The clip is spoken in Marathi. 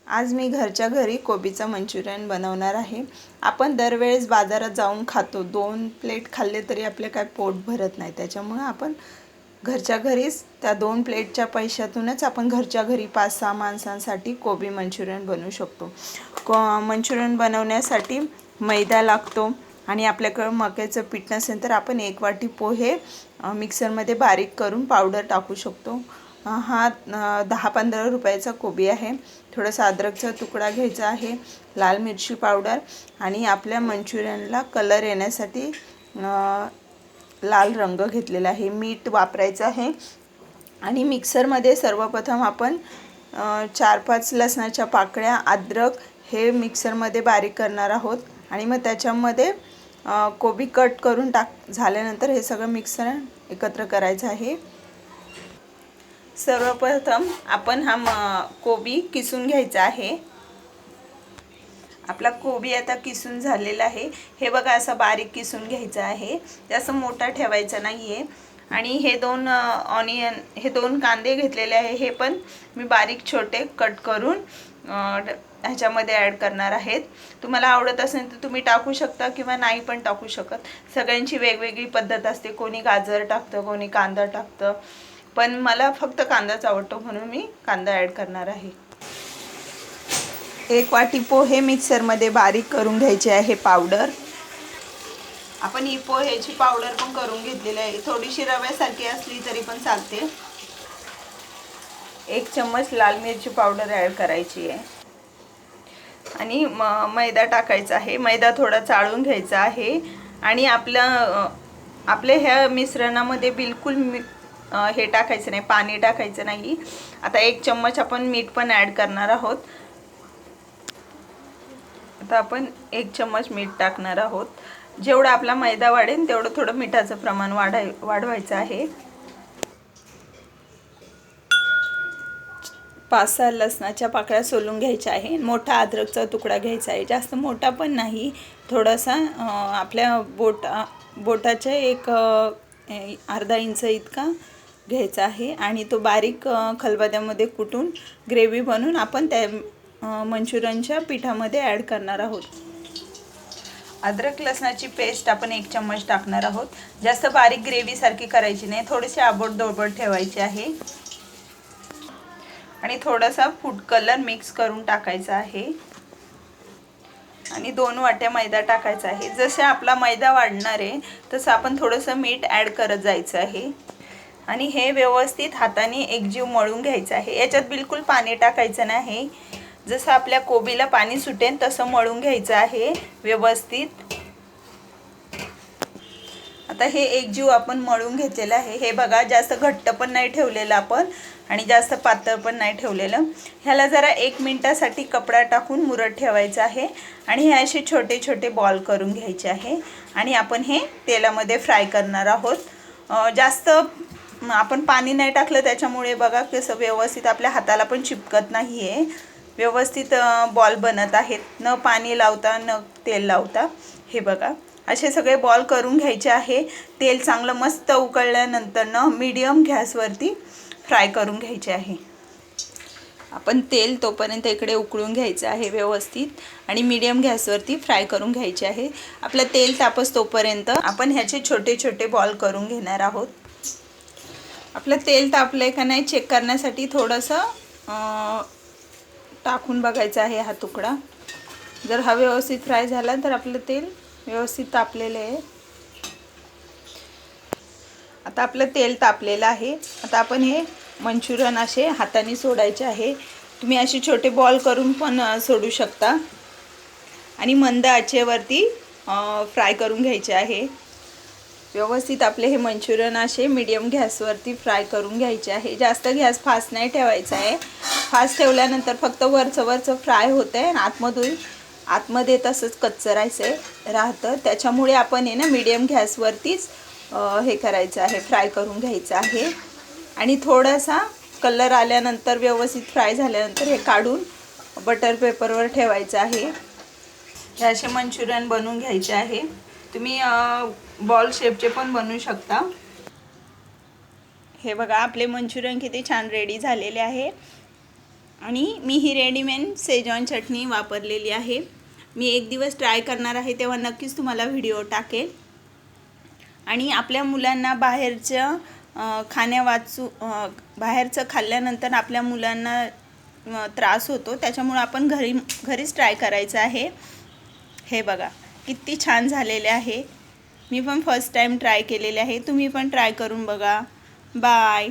आज मी घरच्या घरी कोबीचं मंचुरियन बनवणार आहे। आपण दरवेळेस बाजारात जाऊन खातो, 2 प्लेट खाल्ले तरी आपले काय पोट भरत नाही। त्याच्यामुळे आपण घरच्या घरीच त्या 2 प्लेटच्या पैशातूनच आपण घरच्या घरी 5-6 माणसांसाठी कोबी मंचुरियन बनवू शकतो। मंचुरियन बनवण्यासाठी मैदा लागतो आणि आपल्याकडे मक्याचं पीठ नसेल तर आपण 1 वाटी पोहे मिक्सरमध्ये बारीक करून पावडर टाकू शकतो। हा 10-15 रुपयाचा कोबी आहे। थोडासा अद्रकचा तुकडा घ्यायचा आहे, लाल मिरची पावडर आणि आपल्या मंचुरियनला कलर येण्यासाठी लाल रंग घेतलेला आहे, मीठ वापरायचं आहे। आणि मिक्सरमध्ये सर्वप्रथम आपण 4-5 लसणाच्या पाकळ्या, अद्रक हे मिक्सरमध्ये बारीक करणार आहोत आणि मग त्याच्यामध्ये कोबी कट करून झाल्यानंतर हे सगळं मिक्सर एकत्र करायचं आहे। सर्वप्रथम आपण कोबी किसून घ्यायचा आहे। आपला कोबी आता किसून झालेला आहे। हे बघा असं बारीक किसून घ्यायचं आहे, जास्त मोठा ठेवायचा नाहीये। आणि हे 2 ऑनियन, हे 2 कांदे घेतलेले आहे, हे पण मी बारीक छोटे कट करून ह्याच्यामध्ये ॲड करणार आहेत। तुम्हाला आवडत असेल तर तुम्ही टाकू शकता किंवा नाही पण टाकू शकत। सगळ्यांची वेगवेगळी पद्धत असते, कोणी गाजर टाकतं, कोणी कांदा टाकतं, पण मला फक्त कांदाच आवडतो म्हणून मी कांदा ॲड करणार आहे। 1 वाटी पोहे मिक्सरमध्ये बारीक करून घ्यायचे आहे पावडर। आपण ही पोहेची पावडर पण करून घेतलेली आहे, थोडीशी रव्यासारखी असली तरी पण चालते। 1 चम्मच लाल मिरची पावडर ॲड करायची आहे आणि मैदा टाकायचा आहे। मैदा थोडा चाळून घ्यायचा आहे आणि आपल्या ह्या मिश्रणामध्ये बिलकुल हे टाकायचं नाही, पाणी टाकायचं नाही। आता 1 चम्मच आपण मीठ पण ॲड करणार आहोत। आता आपण 1 चम्मच मीठ टाकणार आहोत। जेवढा आपला मैदा वाढेल तेवढं थोडं मिठाचं प्रमाण वाढवायचं आहे। 5-6 लसणाच्या पाकळ्या सोलून घ्यायच्या आहे। मोठा अद्रकचा तुकडा घ्यायचा आहे, जास्त मोठा पण नाही, थोडासा आपल्या बोटाच्या एक अर्धा इंच इतका घ्यायचा आहे आणि तो बारीक खलबत्त्यामध्ये कुटून ग्रेव्ही बनवून आपण त्या मंचुरियनच्या पिठामध्ये ॲड करणार आहोत। अद्रक लसणाची पेस्ट आपण 1 चम्मच टाकणार आहोत। जास्त बारीक ग्रेव्ही सारखी करायची नाही, थोडीशी आंबट ठेवायची आहे आणि थोडासा फूड कलर मिक्स करून टाकायचा आहे आणि 2 वाट्या मैदा टाकायचा आहे। जसे आपला मैदा वाढणार आहे तसं आपण थोडंसं मीठ ॲड करत जायचं आहे आणि हे व्यवस्थित हाताने एकजीव मळून घ्यायचं आहे। याच्यात बिलकुल पाणी टाकायचं नाही, जसं आपल्या कोबीला पाणी सुटेल तसं मळून घ्यायचं आहे व्यवस्थित। आता हे एकजीव आपण मळून घेतलेलं आहे। हे बघा, जास्त घट्ट पण नाही ठेवलेलं आपण आणि जास्त पातळ पण नाही ठेवलेलं। ह्याला जरा 1 मिनिटासाठी कपडा टाकून मुरत ठेवायचं आहे आणि हे असे छोटे छोटे बॉल करून घ्यायचे आहे आणि आपण हे तेलामध्ये फ्राय करणार आहोत। जास्त आपण पाणी नाही टाकलं, त्याच्यामुळे बघा कसं व्यवस्थित आपल्या हाताला पण चिपकत नाही आहे, व्यवस्थित बॉल बनत आहेत, न पाणी लावता न तेल लावता। हे बघा असे सगळे बॉल करून घ्यायचे आहे। तेल चांगलं मस्त उकळल्यानंतर मीडियम गॅसवरती फ्राय करून घ्यायचे आहे। आपण तेल तोपर्यंत इकडे उकळून घ्यायचं आहे व्यवस्थित आणि मीडियम गॅसवरती फ्राय करून घ्यायचे आहे। आपलं तेल तापस तोपर्यंत आपण ह्याचे छोटे छोटे बॉल करून घेणार आहोत। आपलं तेल तापलंय का नाही चेक करण्यासाठी थोडंसं टाकून बघायचं आहे हा तुकडा। जर हा व्यवस्थित फ्राय झाला तर आपलं तेल व्यवस्थित तापलेलं आहे। आता आपलं तेल तापलेलं आहे। आता आपण हे मंचुरियन असे हाताने सोडायचे आहे। तुम्ही असे छोटे बॉल करून पण सोडू शकता आणि मंद आचेवरती फ्राय करून घ्यायचे आहे। व्यवस्थित आपले हे मंचुरियन असे मीडियम गॅसवरती फ्राय करून घ्यायचे आहे। जास्त गॅस फास्ट नाही ठेवायचा आहे, फास्ट ठेवल्यानंतर फक्त वरचं फ्राय होतं आहे आणि आतमध्ये तसंच कच्चं राहतं। त्याच्यामुळे आपण आहे ना मीडियम गॅसवरतीच हे करायचं आहे, फ्राय करून घ्यायचं आहे आणि थोडासा कलर आल्यानंतर व्यवस्थित फ्राय झाल्यानंतर हे काढून बटर पेपरवर ठेवायचं आहे। हे असे मंचुरियन बनवून घ्यायचे आहे। तुम्ही बॉल शेपचे पण बनवू शकता। हे बघा आपले मंचुरियन किती छान रेडी झालेले आहे आणि मी ही रेडीमेड शेजवान चटणी वापरलेली आहे. मी एक दिवस ट्राय करणार आहे, तेव्हा नक्कीच तुम्हाला व्हिडिओ टाकेल. आणि आपल्या मुलांना बाहेरचं बाहेरचं खाल्ल्यानंतर आपल्या मुलांना त्रास होतो, त्याच्यामुळे आपण घरीच ट्राय करायचं आहे. हे बघा किती छान झालेले आहे. मी पण फर्स्ट टाइम ट्राय केलेले आहे, तुम्ही पण ट्राय करून बघा. बाय.